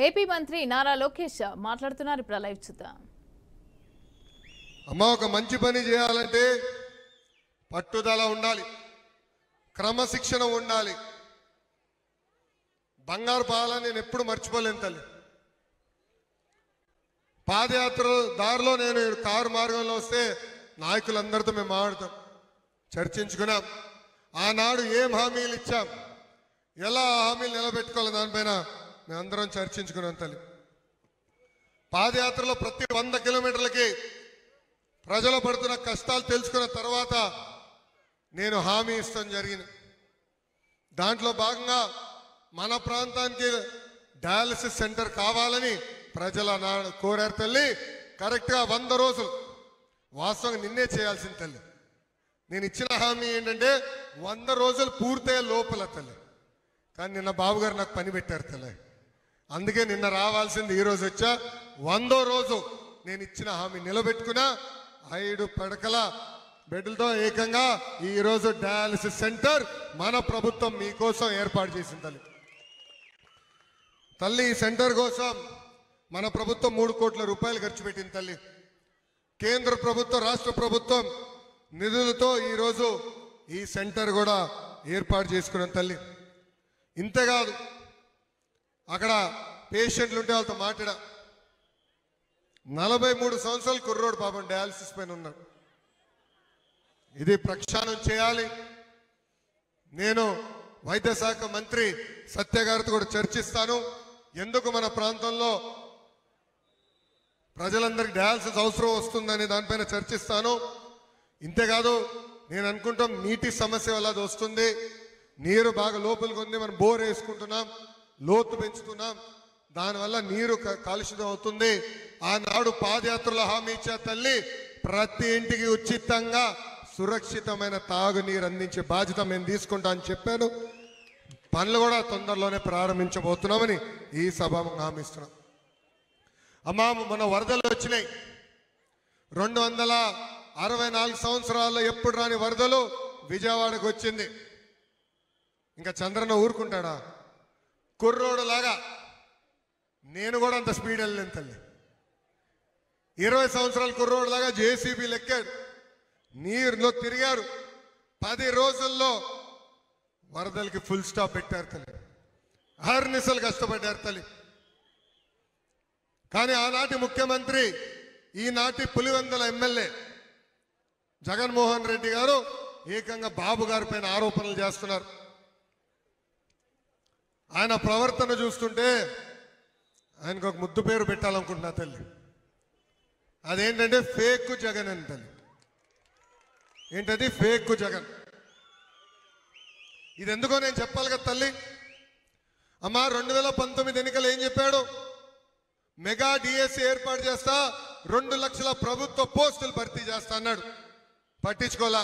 AP మంత్రి నారా లోకేష్ మాట్లాడుతున్నారు. ఇప్పుడు లైవ్ చూద్దాం. అమ్మ, ఒక మంచి పని చేయాలంటే పట్టుదల ఉండాలి, క్రమశిక్షణ ఉండాలి. బంగారు పాలని నేను ఎప్పుడు మర్చిపోలేను తల్లి. పాదయాత్ర దారిలో నేను కారు మార్గంలో వస్తే నాయకులందరితో మేము మాట్లాడతాం, చర్చించుకున్నాం. ఆనాడు ఏం హామీలు ఇచ్చాం, ఎలా హామీలు నిలబెట్టుకోవాలి, దానిపైన మేమందరం చర్చించుకున్నాం తల్లి. పాదయాత్రలో ప్రతి 100 కిలోమీటర్లకి ప్రజలు పడుతున్న కష్టాలు తెలుసుకున్న తర్వాత నేను హామీ ఇస్తాం జరిగింది. దాంట్లో భాగంగా మన ప్రాంతానికి డయాలసిస్ సెంటర్ కావాలని ప్రజల కోరారు తల్లి. కరెక్ట్గా 100 రోజులు, వాస్తవంగా నిన్నే చేయాల్సింది తల్లి. నేను ఇచ్చిన హామీ ఏంటంటే 100 రోజులు పూర్తయ్యే లోపల తల్లి. కానీ నిన్న బాబు గారు నాకు పని పెట్టారు తల్లి. అందుకే నిన్న రావాల్సింది ఈరోజు వచ్చా. 100వ రోజు నేను ఇచ్చిన హామీ నిలబెట్టుకున్నా. 5 పడకల బెడ్లతో ఏకంగా ఈరోజు డయాలసిస్ సెంటర్ మన ప్రభుత్వం మీకోసం ఏర్పాటు చేసింది తల్లి. తల్లి, ఈ సెంటర్ కోసం మన ప్రభుత్వం 3 కోట్ల రూపాయలు ఖర్చు పెట్టింది తల్లి. కేంద్ర ప్రభుత్వం, రాష్ట్ర ప్రభుత్వం నిధులతో ఈరోజు ఈ సెంటర్ కూడా ఏర్పాటు చేసుకున్నాం తల్లి. ఇంతేకాదు, అక్కడ పేషెంట్లు ఉంటే వాళ్ళతో మాట్లాడా. 43 సంవత్సరాలు కుర్రోడు పాపం డయాలసిస్ పైన ఉన్నాడు. ఇది ప్రక్షాళన చేయాలి. నేను వైద్య శాఖ మంత్రి సత్య గారితో కూడా చర్చిస్తాను. ఎందుకు మన ప్రాంతంలో ప్రజలందరికీ డయాలసిస్ అవసరం వస్తుందని దానిపైన చర్చిస్తాను. ఇంతేకాదు, నేను అనుకుంటాం నీటి సమస్య వల్ల అది వస్తుంది. నీరు బాగా లోపలికి ఉంది, మనం బోర్ వేసుకుంటున్నాం, లోతు పెంచుతున్నాం, దానివల్ల నీరు కాలుష్యం అవుతుంది. ఆనాడు పాదయాత్రలో హామీ ఇచ్చే తల్లి, ప్రతి ఇంటికి ఉచితంగా సురక్షితమైన తాగునీరు అందించే బాధ్యత మేము తీసుకుంటా అని చెప్పాను. పనులు కూడా తొందరలోనే ప్రారంభించబోతున్నామని ఈ సభకు హామీ ఇస్తున్నాం. అమ్మా, మన వరదలు వచ్చినాయి. 264 సంవత్సరాల్లో ఎప్పుడు రాని వరదలు విజయవాడకు వచ్చింది. ఇంకా చంద్రన్న ఊరుకుంటాడా? కుర్రోడు లాగా నేను కూడా అంత స్పీడ్ వెళ్ళలేను తల్లి. 20 సంవత్సరాల కుర్రోడు లాగా జేసీబీలు ఎక్కాడు, నీరులో తిరిగారు. 10 రోజుల్లో వరదలకి ఫుల్ స్టాప్ పెట్టారు తల్లి. అహర్నిశలు కష్టపడ్డారు తల్లి. కానీ ఆనాటి ముఖ్యమంత్రి, ఈనాటి పులివెందుల ఎమ్మెల్యే జగన్మోహన్ రెడ్డి గారు ఏకంగా బాబు గారి పైన ఆరోపణలు చేస్తున్నారు. ఆయన ప్రవర్తన చూస్తుంటే ఆయనకు ఒక ముద్దు పేరు పెట్టాలనుకుంటున్నా తల్లి. అదేంటంటే ఫేక్ జగన్ అని తల్లి. ఏంటది? ఫేక్ జగన్. ఇది ఎందుకో నేను చెప్పాలి కదా తల్లి. అమ్మా, 2019 ఎన్నికలు ఏం చెప్పాడు? మెగా డిఎస్సి ఏర్పాటు చేస్తా, 2 లక్షల ప్రభుత్వ పోస్టులు భర్తీ చేస్తా అన్నాడు. పట్టించుకోలా.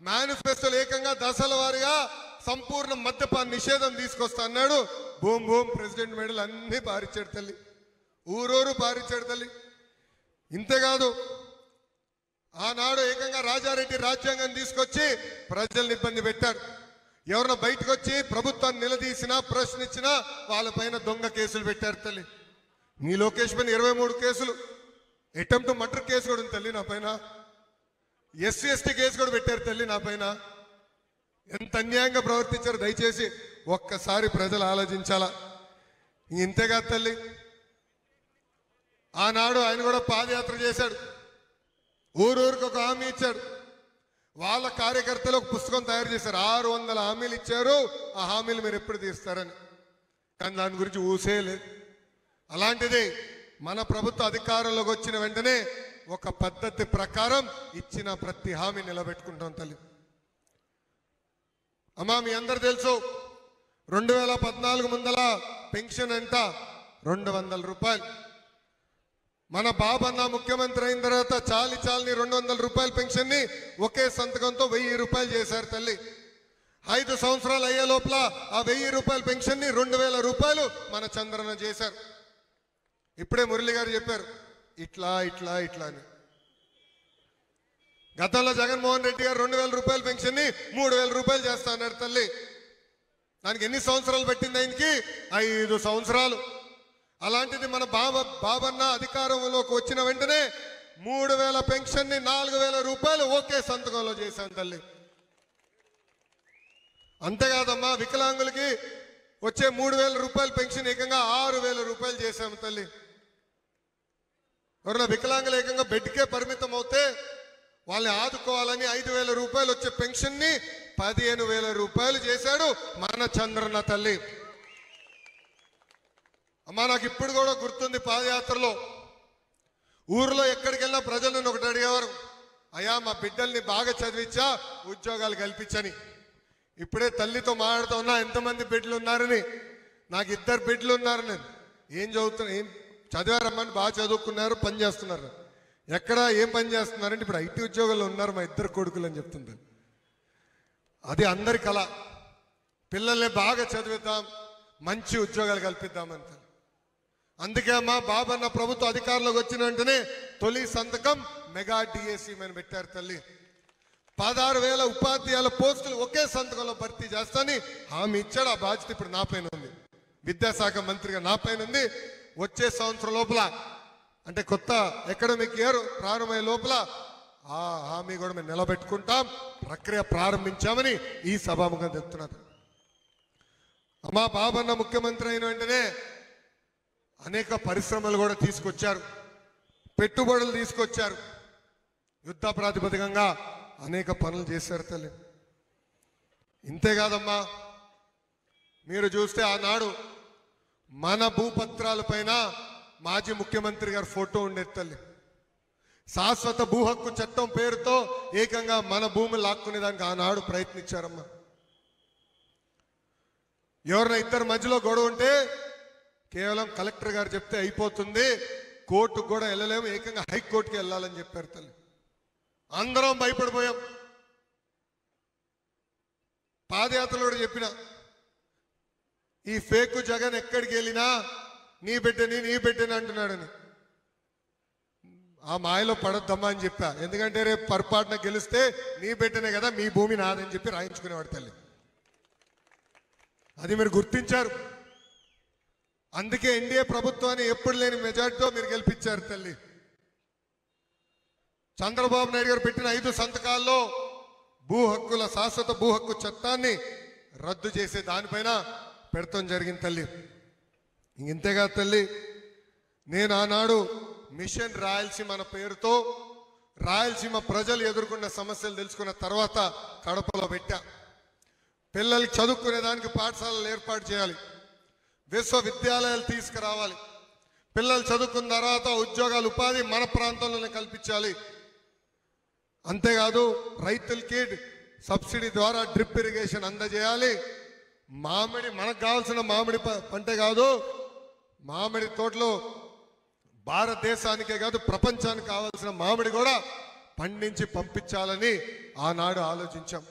మేనిఫెస్టోలు ఏకంగా దశల వారీగా సంపూర్ణ మద్యపాన నిషేధం తీసుకొస్తా అన్నాడు. బూమ్ బూమ్ ప్రెసిడెంట్ మెడల్ అన్ని పారిచ్చాడు తల్లి, ఊరూరు పారిచ్చాడు తల్లి. ఇంతేకాదు, ఆనాడు ఏకంగా రాజారెడ్డి రాజ్యాంగం తీసుకొచ్చి ప్రజల్ని ఇబ్బంది పెట్టాడు. ఎవరైనా బయటకు వచ్చి ప్రభుత్వాన్ని నిలదీసినా, ప్రశ్నించినా వాళ్ళపైన దొంగ కేసులు పెట్టారు తల్లి. మీ లోకేష్ పైన 23 కేసులు, అటెంప్ట్ మర్డర్ కేసు కూడా ఉంది తల్లి నా పైన. ఎస్సీ ఎస్టీ కేసు కూడా పెట్టారు తల్లి నా పైన. ఎంత అన్యాయంగా ప్రవర్తించారు, దయచేసి ఒక్కసారి ప్రజలు ఆలోచించాలా. ఇంతేగా తల్లి, ఆనాడు ఆయన కూడా పాదయాత్ర చేశాడు, ఊరూరికి ఒక హామీ ఇచ్చాడు. వాళ్ళ కార్యకర్తలు ఒక పుస్తకం తయారు చేశారు, 600 హామీలు ఇచ్చారు, ఆ హామీలు మీరు ఎప్పుడు తీస్తారని. కానీ దాని గురించి ఊసేయలేదు. అలాంటిది మన ప్రభుత్వ అధికారంలోకి వచ్చిన వెంటనే ఒక పద్ధతి ప్రకారం ఇచ్చిన ప్రతి హామీ నిలబెట్టుకుంటాం తల్లి. అమ్మా, మీ అందరు తెలుసు, 2014 ముందల పెన్షన్ అంట 200 రూపాయలు. మన బాబన్న ముఖ్యమంత్రి అయిన తర్వాత చాలి 200 రూపాయల పెన్షన్ ని ఒకే సంతకంతో 1000 రూపాయలు చేశారు తల్లి. 5 సంవత్సరాలు అయ్యే లోపల ఆ 1000 రూపాయల పెన్షన్ ని 2000 రూపాయలు మన చంద్రన్న చేశారు. ఇప్పుడే మురళి గారు చెప్పారు, ఇట్లా ఇట్లా ఇట్లా అని. గతంలో జగన్మోహన్ రెడ్డి గారు 2000 రూపాయల పెన్షన్ ని 3000 రూపాయలు చేస్తా అన్నారు తల్లి. దానికి ఎన్ని సంవత్సరాలు పట్టింది? ఆయనకి 5 సంవత్సరాలు. అలాంటిది మన బాబన్న అధికారంలోకి వచ్చిన వెంటనే 3000 పెన్షన్ ని 4000 రూపాయలు ఒకే సంతకంలో చేశాను తల్లి. అంతేకాదమ్మా, వికలాంగులకి వచ్చే 3000 రూపాయల పెన్షన్ ఏకంగా 6000 రూపాయలు చేశాము తల్లి. ఎవరైనా వికలాంగులు ఏకంగా బెడ్కే పరిమితం అవుతే వాళ్ళని ఆదుకోవాలని 5000 రూపాయలు వచ్చే పెన్షన్ ని 15000 రూపాయలు చేశాడు మన చంద్రన్న తల్లి. అమ్మా, నాకు ఇప్పుడు కూడా గుర్తుంది, పాదయాత్రలో ఊర్లో ఎక్కడికి వెళ్ళినా ప్రజలు నన్ను ఒకటి అడిగేవారు, అయ్యా మా బిడ్డల్ని బాగా చదివించా, ఉద్యోగాలు కల్పించని. ఇప్పుడే తల్లితో మాట్లాడుతూ ఉన్నా ఎంతమంది బిడ్డలు ఉన్నారని. నాకు 2 బిడ్డలు ఉన్నారు. నేను ఏం చదివారమ్మని, బాగా చదువుకున్నారు, పని చేస్తున్నారు. ఎక్కడ ఏం పని చేస్తున్నారంటే ఇప్పుడు IT ఉద్యోగాల్లో ఉన్నారు మా 2 కొడుకులు అని చెప్తుంటారు. అది అందరి కళ. పిల్లల్ని బాగా చదివిద్దాం, మంచి ఉద్యోగాలు కల్పిద్దామంత. అందుకే అమ్మా, బాబన్న ప్రభుత్వ అధికారంలోకి వచ్చిన వెంటనే తొలి సంతకం మెగా డిఎస్సి అని పెట్టారు తల్లి. 16000 ఉపాధ్యాయుల పోస్టులు ఒకే సంతకంలో భర్తీ చేస్తానని హామీ ఇచ్చాడు. ఆ బాధ్యత ఇప్పుడు నా పైన ఉంది, విద్యాశాఖ మంత్రిగా నా పైన ఉంది. వచ్చే సంవత్సరం లోపల, అంటే కొత్త అకాడమిక్ ఇయర్ ప్రారంభమయ్యే లోపల ఆ హామీ కూడా మేము నిలబెట్టుకుంటాం, ప్రక్రియ ప్రారంభించామని ఈ సభాముఖంగా చెప్తున్నారు. అమ్మా, బాబన్న ముఖ్యమంత్రి అయిన వెంటనే అనేక పరిశ్రమలు కూడా తీసుకొచ్చారు, పెట్టుబడులు తీసుకొచ్చారు, యుద్ధ ప్రాతిపదికంగా అనేక పనులు చేశారు తల్లి. ఇంతేకాదమ్మా, మీరు చూస్తే ఆనాడు మన భూపత్రాల పైన మాజీ ముఖ్యమంత్రి గారి ఫోటో ఉండేది తల్లి. శాశ్వత భూ హక్కు చట్టం పేరుతో ఏకంగా మన భూమి లాక్కునే దానికి ఆనాడు ప్రయత్నించారమ్మా. ఎవరైనా ఇద్దరి మధ్యలో గొడవ ఉంటే కేవలం కలెక్టర్ గారు చెప్తే అయిపోతుంది, కోర్టుకు కూడా వెళ్ళలేము, ఏకంగా హైకోర్టుకి వెళ్ళాలని చెప్పారు తల్లి. అందరం భయపడిపోయాం. పాదయాత్రలో కూడా చెప్పిన, ఈ ఫేక్ జగన్ ఎక్కడికి వెళ్ళినా నీ బిడ్డని అంటున్నాడని. ఆ మాయలో పడొద్దమ్మా అని చెప్పా. ఎందుకంటే రేపు పొరపాటున గెలిస్తే నీ బిడ్డనే కదా, మీ భూమి నాదని చెప్పి రాయించుకునేవాడు తల్లి. అది మీరు గుర్తించారు. అందుకే ఎన్డీఏ ప్రభుత్వాన్ని ఎప్పుడు లేని మెజార్టీతో మీరు గెలిపించారు తల్లి. చంద్రబాబు నాయుడు గారు పెట్టిన 5 సంతకాల్లో శాశ్వత భూ హక్కు చట్టాన్ని రద్దు చేసే దానిపైన పెడతాం జరిగింది తల్లి. ఇంతేగా తల్లి, నేను ఆనాడు మిషన్ రాయలసీమ అన్న పేరుతో రాయలసీమ ప్రజలు ఎదుర్కొన్న సమస్యలు తెలుసుకున్న తర్వాత కడపలో పెట్టా. పిల్లలకి చదువుకునే దానికి పాఠశాలలు ఏర్పాటు చేయాలి, విశ్వవిద్యాలయాలు తీసుకురావాలి, పిల్లలు చదువుకున్న తర్వాత ఉద్యోగాలు ఉపాధి మన ప్రాంతంలోనే కల్పించాలి. అంతేకాదు రైతులకి సబ్సిడీ ద్వారా డ్రిప్ ఇరిగేషన్ అందజేయాలి. మామిడి, మనకు కావాల్సిన మామిడి పంటే కాదు, మామిడి తోటలో భారతదేశానికే కాదు ప్రపంచానికి కావాల్సిన మామిడి కూడా పండించి పంపించాలని ఆనాడు ఆలోచించాం.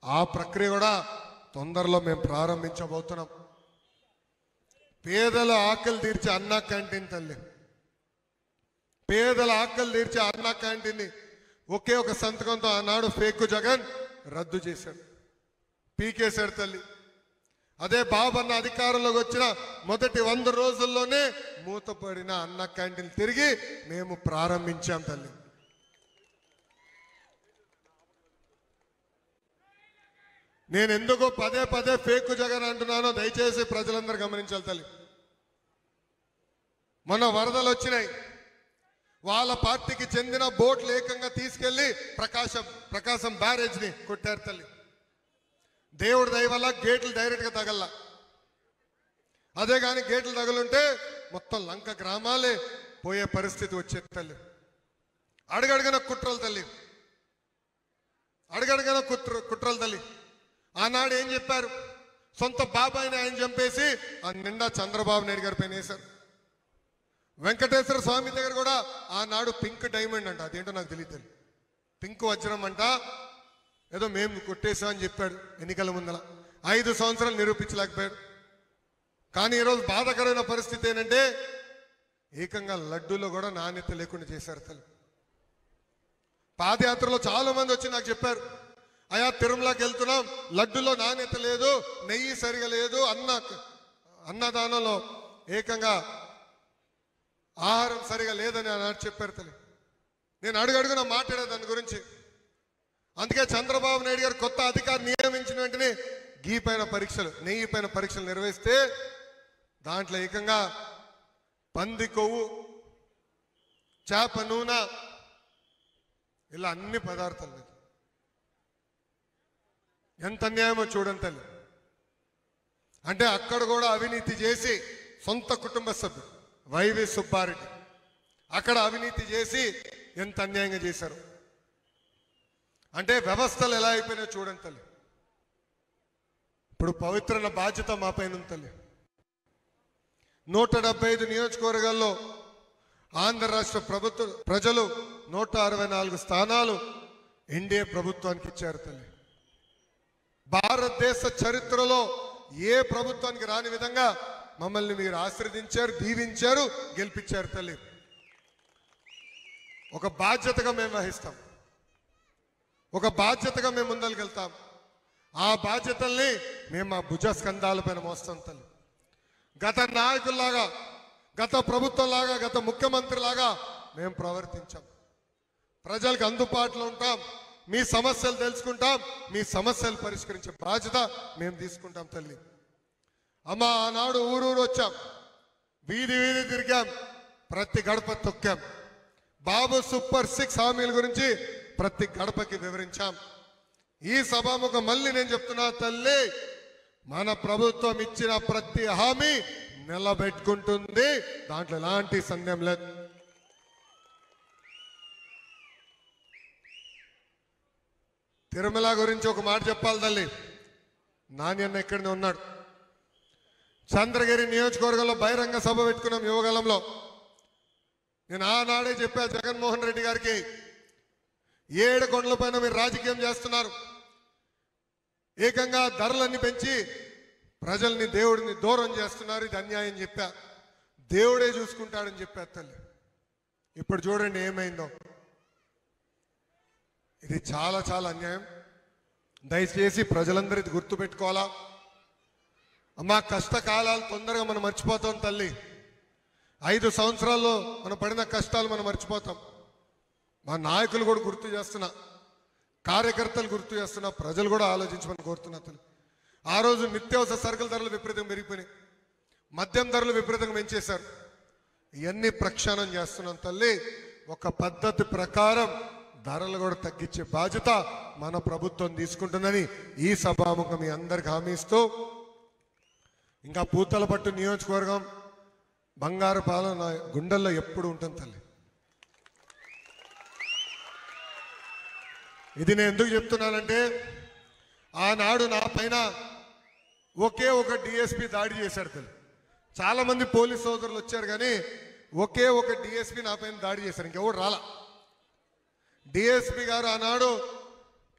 ఆ ప్రక్రియ కూడా తొందరలో మేము ప్రారంభించబోతున్నాం. పేదల ఆకలి తీర్చే అన్నా క్యాంటీన్ తల్లి, పేదల ఆకలి తీర్చే అన్నా క్యాంటీన్ని ఒకే ఒక సంతకంతో ఆనాడు ఫేక్ జగన్ రద్దు చేశాడు, పీకేశాడు తల్లి. అదే బాబన్న అధికారంలోకి వచ్చిన మొదటి 100 రోజుల్లోనే మూతపడిన అన్న క్యాంటీన్ తిరిగి మేము ప్రారంభించాం తల్లి. నేను ఎందుకో పదే ఫేక్ జగన్ అంటున్నానో దయచేసి ప్రజలందరూ గమనించాలి తల్లి. మొన్న వరదలు వచ్చినాయి, వాళ్ళ పార్టీకి చెందిన బోట్లు ఏకంగా తీసుకెళ్లి ప్రకాశం బ్యారేజ్ ని కొట్టారు తల్లి. దేవుడి దయ వల్ల గేట్లు డైరెక్ట్ గా తగల్లా. అదే కానీ గేట్లు తగులుంటే మొత్తం లంక గ్రామాలే పోయే పరిస్థితి వచ్చేది తల్లి. అడగడగన కుట్రలు తల్లి, అడగడగన కుట్రలు తల్లి. ఆనాడు ఏం చెప్పారు, సొంత బాబాయిని ఆయన చంపేసి ఆ నిండా చంద్రబాబు నాయుడు గారి పైన వేశారు. వెంకటేశ్వర స్వామి దగ్గర కూడా ఆనాడు పింక్ డైమండ్ అంట, అదేంటో నాకు తెలియదు, పింక్ వజ్రం అంట, ఏదో మేము కొట్టేసామని చెప్పాడు ఎన్నికల ముందల. 5 సంవత్సరాలు నిరూపించలేకపోయాడు. కానీ ఈరోజు బాధాకరమైన పరిస్థితి ఏంటంటే ఏకంగా లడ్డూలో కూడా నాణ్యత లేకుండా చేశారు తల్లి. పాదయాత్రలో చాలా మంది వచ్చి నాకు చెప్పారు, అయా తిరుమలకి వెళ్తున్నాం, లడ్డూలో నాణ్యత లేదు, నెయ్యి సరిగా లేదు, అన్నదానంలో ఏకంగా ఆహారం సరిగా లేదని ఆనాడు చెప్పారు తల్లి. నేను అడుగడుగున మాట్లాడే దాని గురించి. అందుకే చంద్రబాబు నాయుడు గారు కొత్త అధికారి నియమించిన వెంటనే గీ పైన పరీక్షలు, నెయ్యి పైన పరీక్షలు నిర్వహిస్తే దాంట్లో ఏకంగా పంది కొవ్వు, చేప నూనె, ఇలా అన్ని పదార్థాలు లేదు. ఎంత అన్యాయమో చూడండి తల్లి. అంటే అక్కడ కూడా అవినీతి చేసి సొంత కుటుంబ సభ్యుడు వైవి సుబ్బారెడ్డి అక్కడ అవినీతి చేసి ఎంత అన్యాయంగా చేశారు. అంటే వ్యవస్థలు ఎలా అయిపోయినాయో చూడండి తల్లి. ఇప్పుడు పవిత్రమైన బాధ్యత మా పైన ఉంది తల్లి. 175 నియోజకవర్గాల్లో ఆంధ్ర రాష్ట్ర ప్రభుత్వ ప్రజలు 164 స్థానాలు ఎన్డీఏ ప్రభుత్వానికి ఇచ్చారు తల్లి. భారతదేశ చరిత్రలో ఏ ప్రభుత్వానికి రాని విధంగా మమ్మల్ని మీరు ఆశీర్వదించారు, దీవించారు, గెలిపించారు తల్లి. ఒక బాధ్యతగా మేము వహిస్తాం, ఒక బాధ్యతగా మేము ముందరికెళ్తాం. ఆ బాధ్యతల్ని మేము మా భుజ స్కంధాలపైన మోస్తాం తల్లి. గత నాయకుల్లాగా, గత ప్రభుత్వంలాగా, గత ముఖ్యమంత్రి లాగా మేము ప్రవర్తించాం. ప్రజలకు అందుబాటులో ఉంటాం, మీ సమస్యలు తెలుసుకుంటాం, మీ సమస్యలు పరిష్కరించే బాధ్యత మేము తీసుకుంటాం తల్లి. అమ్మ, ఆనాడు ఊరూరు వచ్చాం, వీధి వీధి తిరిగాం, ప్రతి గడప తొక్కాం. బాబు సూపర్ 6 హామీల గురించి ప్రతి గడపకి వివరించాం. ఈ సభాముఖం మళ్ళీ నేను చెప్తున్నా తల్లి, మన ప్రభుత్వం ఇచ్చిన ప్రతి హామీ నిలబెట్టుకుంటుంది, దాంట్లో ఎలాంటి సందేహం లేదు. తిరుమల గురించి ఒక మాట చెప్పాలి తల్లి. నాణ్యన్న ఇక్కడనే ఉన్నాడు. చంద్రగిరి నియోజకవర్గంలో బహిరంగ సభ పెట్టుకున్నాం యువగలంలో. నేను ఆనాడే చెప్పా జగన్మోహన్ రెడ్డి గారికి, 7 కొండల పైన మీరు రాజకీయం చేస్తున్నారు, ఏకంగా ధరలన్నీ పెంచి ప్రజల్ని దేవుడిని దూరం చేస్తున్నారు, ఇది అన్యాయం చెప్పా. దేవుడే చూసుకుంటాడని చెప్పా తల్లి. ఇప్పుడు చూడండి ఏమైందో. ఇది చాలా చాలా అన్యాయం. దయచేసి ప్రజలందరూ ఇది గుర్తుపెట్టుకోవాలా. అమ్మా, కష్టకాలాలు తొందరగా మనం మర్చిపోతాం తల్లి. 5 సంవత్సరాల్లో మనం పడిన కష్టాలు మనం మర్చిపోతాం. మా నాయకులు కూడా గుర్తు చేస్తున్నా, కార్యకర్తలు గుర్తు చేస్తున్నా, ప్రజలు కూడా ఆలోచించమని కోరుతున్నా తల్లి. ఆ రోజు నిత్యావసర సరుకుల ధరలు విపరీతంగా పెరిగిపోయినాయి, మద్యం ధరలు విపరీతంగా పెంచేశారు. ఇవన్నీ ప్రక్షాళన చేస్తున్నాం తల్లి. ఒక పద్ధతి ప్రకారం ధరలు కూడా తగ్గించే బాధ్యత మన ప్రభుత్వం తీసుకుంటుందని ఈ సభాముఖం మీ అందరికి హామీ ఇస్తూ, ఇంకా పూతలపట్టు నియోజకవర్గం బంగారుపాలెం నా గుండెల్లో ఎప్పుడు ఉంటుంది తల్లి. ఇది నేను ఎందుకు చెప్తున్నానంటే, ఆనాడు నా పైన ఒకే ఒక డిఎస్పీ దాడి చేశాడు తల్లి. చాలా మంది పోలీస్ సోదరులు వచ్చారు, కానీ ఒకే ఒక డిఎస్పీ నా పైన దాడి చేశారు, ఇంకెవరు రాలా. డిఎస్పీ గారు ఆనాడు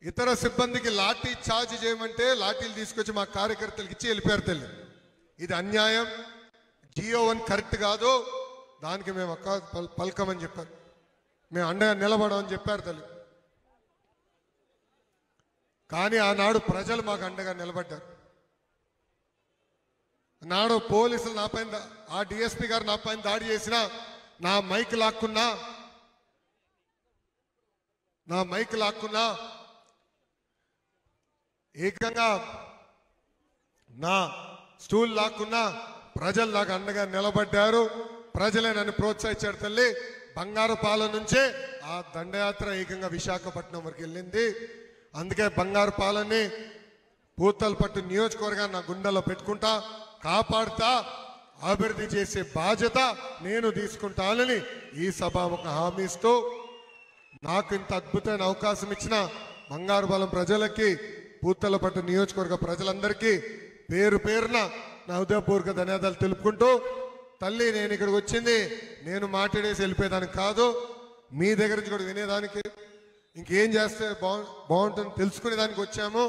ఇతర సిబ్బందికి లాఠీ చార్జ్ చేయమంటే లాఠీలు తీసుకొచ్చి మా కార్యకర్తలకు ఇచ్చి వెళ్ళిపోయారు తల్లి. ఇది అన్యాయం, GO1 కరెక్ట్ కాదు, దానికి మేము పలకమని చెప్పారు, మేము అండగా నిలబడమని చెప్పారు తల్లి. కానీ ఆనాడు ప్రజలు మాకు అండగా నిలబడ్డారు. నాడు పోలీసులు నా పైన, ఆ డిఎస్పీ గారు నా పైన దాడి చేసినా, నా మైక్ లాక్కున్నా, ఏకంగా నా స్టూల్ లాక్కున్నా, ప్రజలు నాకు అండగా నిలబడ్డారు. ప్రజలే నన్ను ప్రోత్సహించారు తల్లి. బంగారుపాలెం నుంచే ఆ దండయాత్ర ఏకంగా విశాఖపట్నం వరకు వెళ్ళింది. అందుకే బంగారుపాలెంని పూతలపట్టు నియోజకవర్గాన్ని నా గుండెల్లో పెట్టుకుంటా, కాపాడుతా, అభివృద్ధి చేసే బాధ్యత నేను తీసుకుంటానని ఈ సభాముఖ హామీ ఇస్తూ, నాకు ఇంత అద్భుతమైన అవకాశం ఇచ్చిన బంగారుపాలెం ప్రజలకి, పూతలపట్టు నియోజకవర్గ ప్రజలందరికీ పేరు పేరున నా హృదయపూర్వక ధన్యవాదాలు తెలుపుకుంటూ, తల్లి నేను ఇక్కడికి వచ్చింది నేను మాట్లాడేసి వెళ్ళిపోయేదానికి కాదు, మీ దగ్గర నుంచి కూడా వినేదానికి, ఇంకేం చేస్తే బాగుంటుంది తెలుసుకునేదానికి వచ్చాము.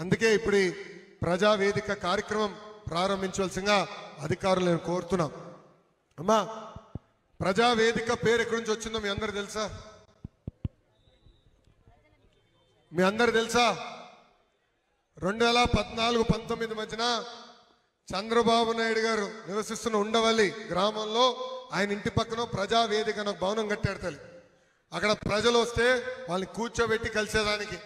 అందుకే ఇప్పుడు ఈ ప్రజావేదిక కార్యక్రమం ప్రారంభించవలసిందిగా అధికారులు నేను కోరుతున్నాం. అమ్మా, ప్రజావేదిక పేరు ఎక్కడి నుంచి వచ్చిందో మీ అందరు తెలుసా? మీ అందరు తెలుసా? 2014-19 మధ్యన చంద్రబాబు నాయుడు గారు నివసిస్తున్న ఉండవల్లి గ్రామంలో ఆయన ఇంటి పక్కన ప్రజావేదిక అని ఒక భవనం కట్టాడు తల్లి. అక్కడ ప్రజలు వస్తే వాళ్ళని కూర్చోబెట్టి కలిసేదానికి